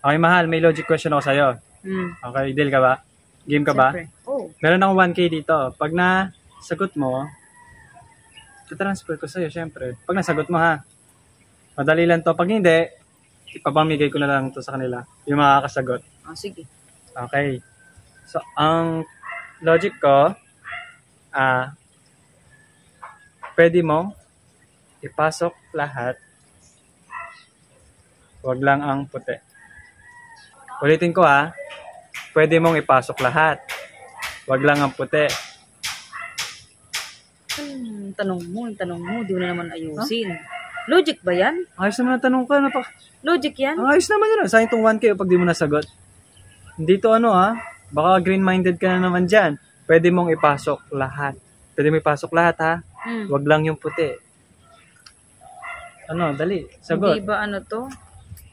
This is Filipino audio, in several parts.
Okay, mahal. May logic question ako sa'yo. Okay, deal ka ba? Game ka ba? Siyempre. Oh. Meron akong 1K dito. Pag nasagot mo, transfer ko sa'yo, syempre. Pag nasagot mo, ha? Madali lang to. Pag hindi, ipapamigay ko na lang to sa kanila. Yung makakasagot. Sige. Okay. So, ang logic ko, pwede mo ipasok lahat. Wag lang ang puti. Ulitin ko, ha. Pwede mong ipasok lahat. Wag lang ang puti. Tanong mo, di mo na naman ayusin. Huh? Logic ba yan? Ayos naman ang tanong ko. Logic yan? Ayos naman yun. Sayang itong 1K pag di mo nasagot. Hindi to ha. Baka green-minded ka na naman dyan. Pwede mong ipasok lahat. Pwede mong ipasok lahat, ha. Wag lang yung puti. Dali. Sagot. Hindi ba to?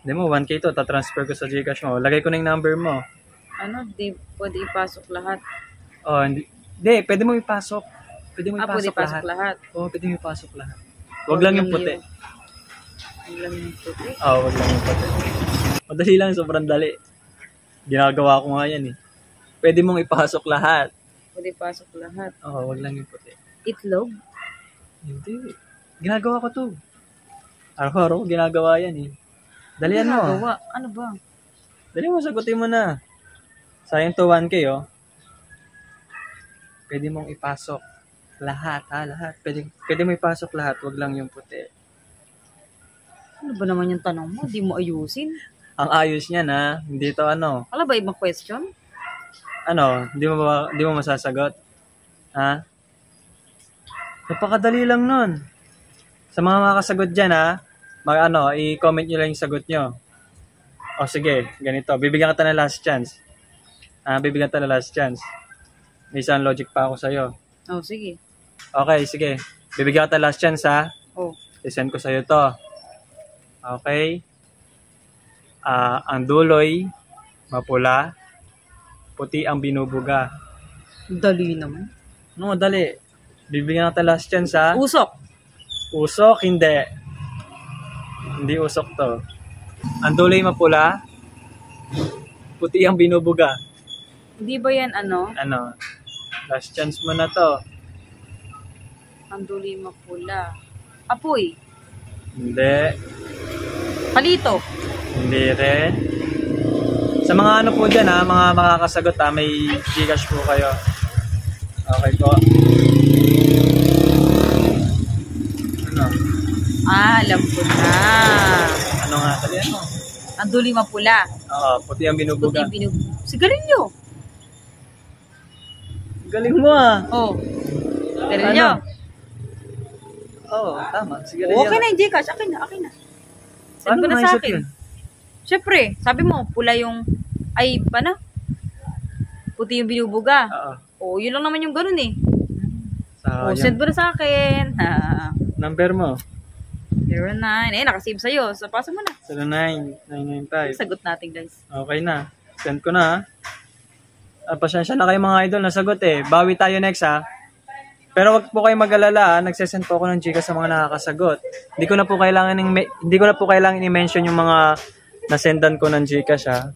Hindi mo, 1K to. Tatransfer ko sa Gcash mo. Lagay ko na yung number mo. Di pwede ipasok lahat? Hindi. Pwede mo ipasok. Pwede mo ipasok lahat. Pwede mo ipasok lahat. Wag lang yung puti. Wag lang yung puti? Wag lang yung puti. Madali lang, sobrang dali. Ginagawa ko nga yan, eh. Pwede mong ipasok lahat. Pwede ipasok lahat? Wag lang yung puti. Itlog? Hindi. Ginagawa ko to. Araw-araw ginagawa yan, eh. Dalian mo. Ano ba? Dali mo, sagutin mo na. Sayang to 1K, oh. Pwede mong ipasok lahat, ha? Lahat. Pwede mo ipasok lahat. Wag lang yung puti. Ano ba naman yung tanong mo? Di mo ayusin? Ang ayos niya, na. Hindi to Wala ba ibang question? Di mo masasagot? Ha? Napakadali lang nun. Sa mga makasagot dyan, ha? I-comment nyo lang yung sagot nyo. Sige, ganito. Bibigyan kita ng last chance. Bibigyan kita ng last chance. May isang logic pa ako sa'yo. Sige. Okay, sige. Bibigyan kita ng last chance, ha? I-send ko sa'yo to. Okay? Ang duloy, mapula, puti ang binubuga. Dali naman. Dali. Bibigyan kita ng last chance, ha? Usok. Usok, hindi. Hindi usok to. Ang duloy mapula, puti ang binubuga. Hindi ba yan Last chance mo na to. Ang duloy mapula. Apoy. Hindi. Palito. Hindi rin. Sa mga po dyan, mga makakasagot, may Gcash po kayo. Okay po. Alam ko na. Ano nga? Dali ano? Ang duloy mapula. Puti ang binubuga. Sigarilyo. Galing mo, Sigarilyo. Tama. Sigarilyo. Okay na yung Gcash. Akin na. Send ko na sa akin. Siyempre, sabi mo, pula yung, puti yung binubuga. Yun lang naman yung ganun, eh. Send mo na sa akin. Number mo? 09. Nakasave sa'yo. So, pasa mo na. 09-995. Sagot natin, guys. Okay na. Send ko na, pasensya na kayo mga idol. Nasagot, eh. Bawi tayo next, ha. Pero wag po kayo mag-alala, nagsesend po ako ng Gcash sa mga nakakasagot. Hindi ko na po kailangan i-mention yung mga nasendan ko ng Gcash, ha.